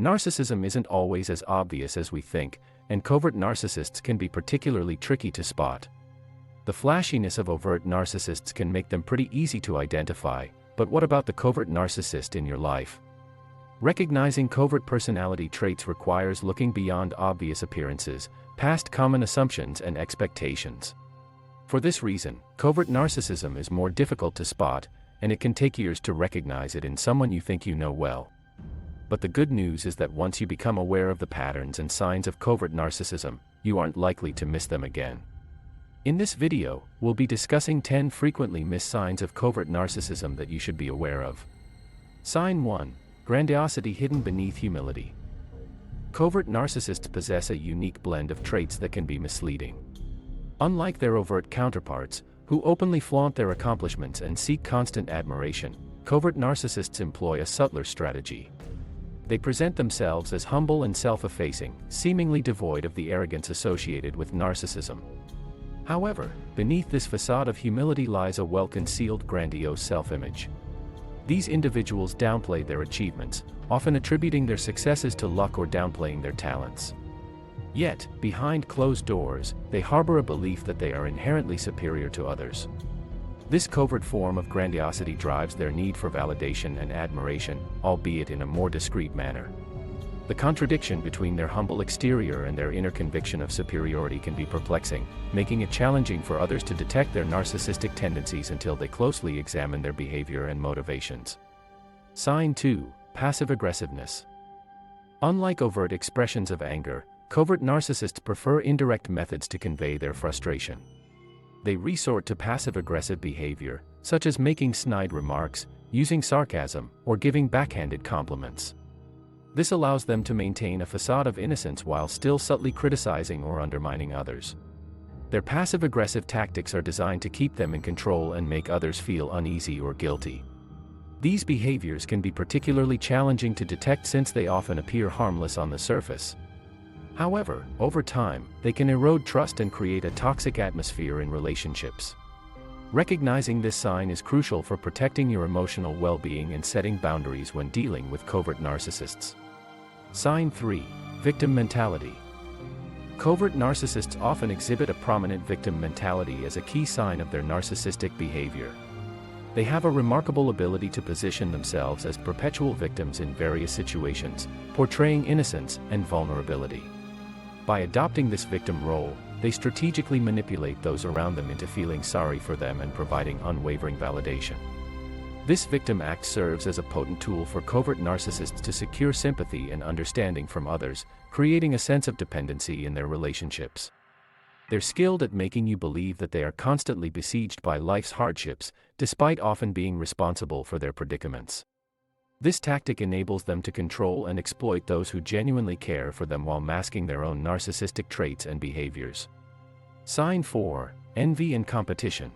Narcissism isn't always as obvious as we think, and covert narcissists can be particularly tricky to spot. The flashiness of overt narcissists can make them pretty easy to identify, but what about the covert narcissist in your life? Recognizing covert personality traits requires looking beyond obvious appearances, past common assumptions and expectations. For this reason, covert narcissism is more difficult to spot, and it can take years to recognize it in someone you think you know well. But the good news is that once you become aware of the patterns and signs of covert narcissism, you aren't likely to miss them again. In this video, we'll be discussing 10 frequently missed signs of covert narcissism that you should be aware of. Sign 1. Grandiosity hidden beneath humility. Covert narcissists possess a unique blend of traits that can be misleading. Unlike their overt counterparts, who openly flaunt their accomplishments and seek constant admiration, covert narcissists employ a subtler strategy. They present themselves as humble and self-effacing, seemingly devoid of the arrogance associated with narcissism. However, beneath this facade of humility lies a well-concealed grandiose self-image. These individuals downplay their achievements, often attributing their successes to luck or downplaying their talents. Yet, behind closed doors, they harbor a belief that they are inherently superior to others. This covert form of grandiosity drives their need for validation and admiration, albeit in a more discreet manner. The contradiction between their humble exterior and their inner conviction of superiority can be perplexing, making it challenging for others to detect their narcissistic tendencies until they closely examine their behavior and motivations. Sign 2. Passive aggressiveness. Unlike overt expressions of anger, covert narcissists prefer indirect methods to convey their frustration. They resort to passive-aggressive behavior, such as making snide remarks, using sarcasm, or giving backhanded compliments. This allows them to maintain a facade of innocence while still subtly criticizing or undermining others. Their passive-aggressive tactics are designed to keep them in control and make others feel uneasy or guilty. These behaviors can be particularly challenging to detect since they often appear harmless on the surface. However, over time, they can erode trust and create a toxic atmosphere in relationships. Recognizing this sign is crucial for protecting your emotional well-being and setting boundaries when dealing with covert narcissists. Sign 3. Victim mentality. Covert narcissists often exhibit a prominent victim mentality as a key sign of their narcissistic behavior. They have a remarkable ability to position themselves as perpetual victims in various situations, portraying innocence and vulnerability. By adopting this victim role, they strategically manipulate those around them into feeling sorry for them and providing unwavering validation. This victim act serves as a potent tool for covert narcissists to secure sympathy and understanding from others, creating a sense of dependency in their relationships. They're skilled at making you believe that they are constantly besieged by life's hardships, despite often being responsible for their predicaments. This tactic enables them to control and exploit those who genuinely care for them while masking their own narcissistic traits and behaviors. Sign 4. Envy and competition.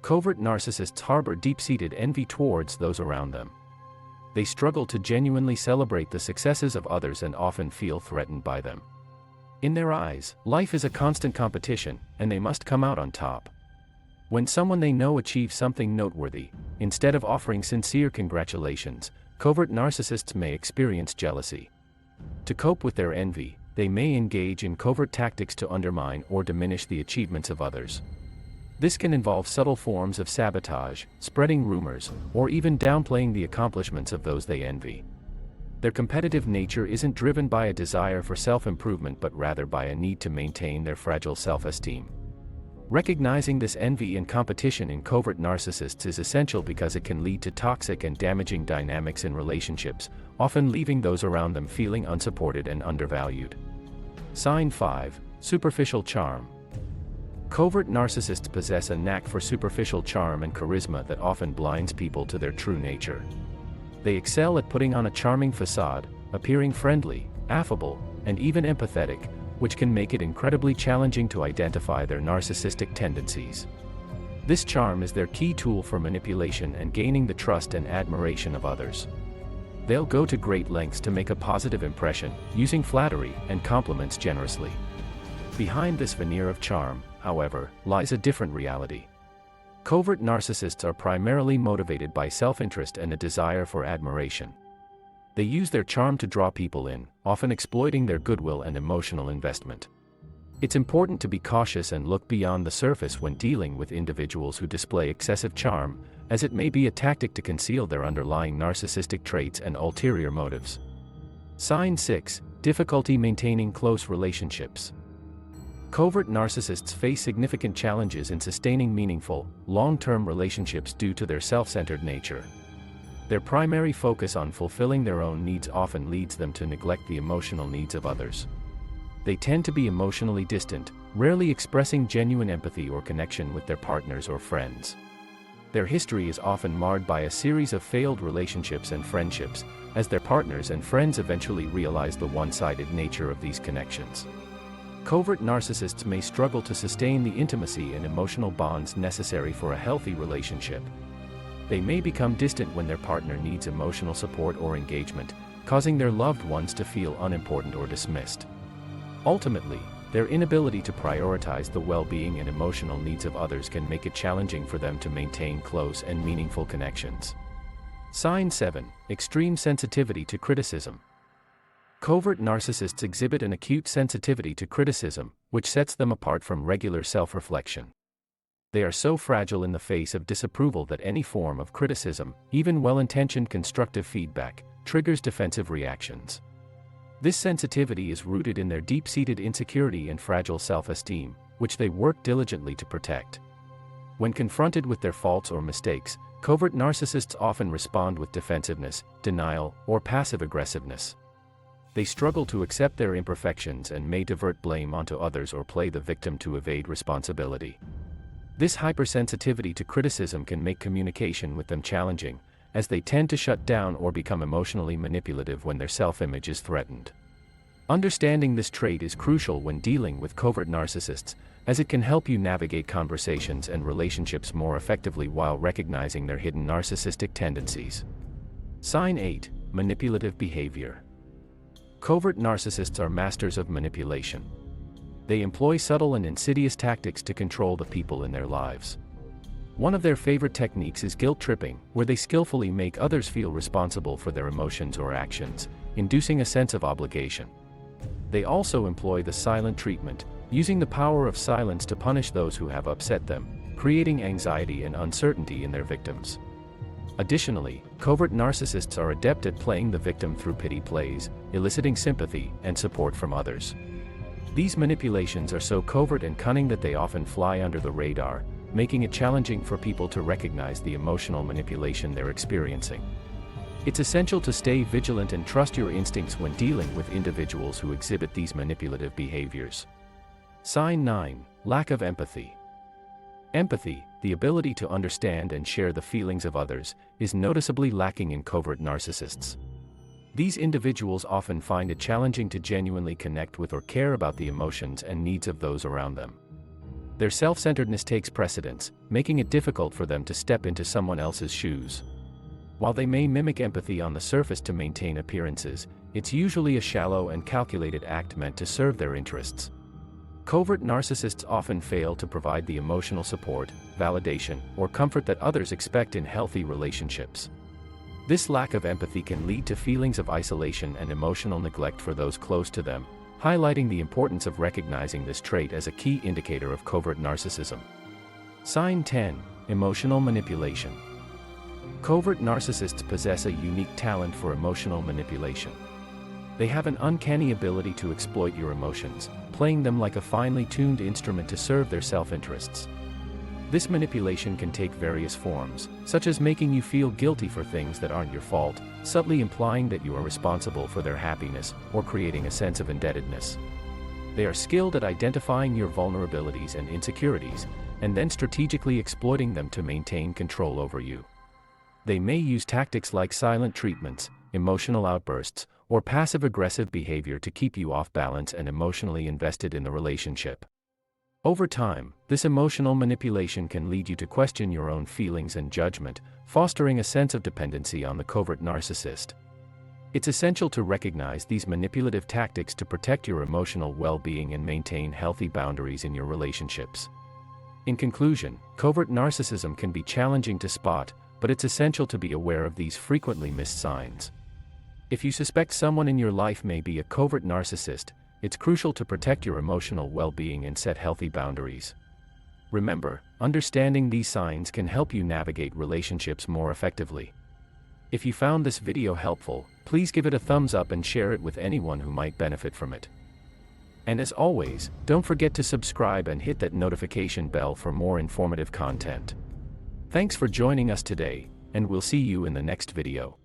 Covert narcissists harbor deep-seated envy towards those around them. They struggle to genuinely celebrate the successes of others and often feel threatened by them. In their eyes, life is a constant competition, and they must come out on top. When someone they know achieves something noteworthy, instead of offering sincere congratulations, covert narcissists may experience jealousy. To cope with their envy, they may engage in covert tactics to undermine or diminish the achievements of others. This can involve subtle forms of sabotage, spreading rumors, or even downplaying the accomplishments of those they envy. Their competitive nature isn't driven by a desire for self-improvement but rather by a need to maintain their fragile self-esteem. Recognizing this envy and competition in covert narcissists is essential because it can lead to toxic and damaging dynamics in relationships, often leaving those around them feeling unsupported and undervalued. Sign 5. Superficial charm. Covert narcissists possess a knack for superficial charm and charisma that often blinds people to their true nature. They excel at putting on a charming facade, appearing friendly, affable, and even empathetic, which can make it incredibly challenging to identify their narcissistic tendencies. This charm is their key tool for manipulation and gaining the trust and admiration of others. They'll go to great lengths to make a positive impression, using flattery and compliments generously. Behind this veneer of charm, however, lies a different reality. Covert narcissists are primarily motivated by self-interest and a desire for admiration. They use their charm to draw people in, often exploiting their goodwill and emotional investment. It's important to be cautious and look beyond the surface when dealing with individuals who display excessive charm, as it may be a tactic to conceal their underlying narcissistic traits and ulterior motives. Sign 6. Difficulty maintaining close relationships. Covert narcissists face significant challenges in sustaining meaningful, long-term relationships due to their self-centered nature. Their primary focus on fulfilling their own needs often leads them to neglect the emotional needs of others. They tend to be emotionally distant, rarely expressing genuine empathy or connection with their partners or friends. Their history is often marred by a series of failed relationships and friendships, as their partners and friends eventually realize the one-sided nature of these connections. Covert narcissists may struggle to sustain the intimacy and emotional bonds necessary for a healthy relationship. They may become distant when their partner needs emotional support or engagement, causing their loved ones to feel unimportant or dismissed. Ultimately, their inability to prioritize the well-being and emotional needs of others can make it challenging for them to maintain close and meaningful connections. Sign 7. Extreme sensitivity to criticism. Covert narcissists exhibit an acute sensitivity to criticism, which sets them apart from regular self-reflection. They are so fragile in the face of disapproval that any form of criticism, even well-intentioned constructive feedback, triggers defensive reactions. This sensitivity is rooted in their deep-seated insecurity and fragile self-esteem, which they work diligently to protect. When confronted with their faults or mistakes, covert narcissists often respond with defensiveness, denial, or passive aggressiveness. They struggle to accept their imperfections and may divert blame onto others or play the victim to evade responsibility. This hypersensitivity to criticism can make communication with them challenging, as they tend to shut down or become emotionally manipulative when their self-image is threatened. Understanding this trait is crucial when dealing with covert narcissists, as it can help you navigate conversations and relationships more effectively while recognizing their hidden narcissistic tendencies. Sign 8. Manipulative behavior. Covert narcissists are masters of manipulation. They employ subtle and insidious tactics to control the people in their lives. One of their favorite techniques is guilt tripping, where they skillfully make others feel responsible for their emotions or actions, inducing a sense of obligation. They also employ the silent treatment, using the power of silence to punish those who have upset them, creating anxiety and uncertainty in their victims. Additionally, covert narcissists are adept at playing the victim through pity plays, eliciting sympathy and support from others. These manipulations are so covert and cunning that they often fly under the radar, making it challenging for people to recognize the emotional manipulation they're experiencing. It's essential to stay vigilant and trust your instincts when dealing with individuals who exhibit these manipulative behaviors. Sign 9. Lack of empathy. Empathy, the ability to understand and share the feelings of others, is noticeably lacking in covert narcissists. These individuals often find it challenging to genuinely connect with or care about the emotions and needs of those around them. Their self-centeredness takes precedence, making it difficult for them to step into someone else's shoes. While they may mimic empathy on the surface to maintain appearances, it's usually a shallow and calculated act meant to serve their interests. Covert narcissists often fail to provide the emotional support, validation, or comfort that others expect in healthy relationships. This lack of empathy can lead to feelings of isolation and emotional neglect for those close to them, highlighting the importance of recognizing this trait as a key indicator of covert narcissism. Sign 10. Emotional manipulation. Covert narcissists possess a unique talent for emotional manipulation. They have an uncanny ability to exploit your emotions, playing them like a finely tuned instrument to serve their self-interests. This manipulation can take various forms, such as making you feel guilty for things that aren't your fault, subtly implying that you are responsible for their happiness, or creating a sense of indebtedness. They are skilled at identifying your vulnerabilities and insecurities, and then strategically exploiting them to maintain control over you. They may use tactics like silent treatments, emotional outbursts, or passive-aggressive behavior to keep you off balance and emotionally invested in the relationship. Over time, this emotional manipulation can lead you to question your own feelings and judgment, fostering a sense of dependency on the covert narcissist. It's essential to recognize these manipulative tactics to protect your emotional well-being and maintain healthy boundaries in your relationships. In conclusion, covert narcissism can be challenging to spot, but it's essential to be aware of these frequently missed signs. If you suspect someone in your life may be a covert narcissist, it's crucial to protect your emotional well-being and set healthy boundaries. Remember, understanding these signs can help you navigate relationships more effectively. If you found this video helpful, please give it a thumbs up and share it with anyone who might benefit from it. And as always, don't forget to subscribe and hit that notification bell for more informative content. Thanks for joining us today, and we'll see you in the next video.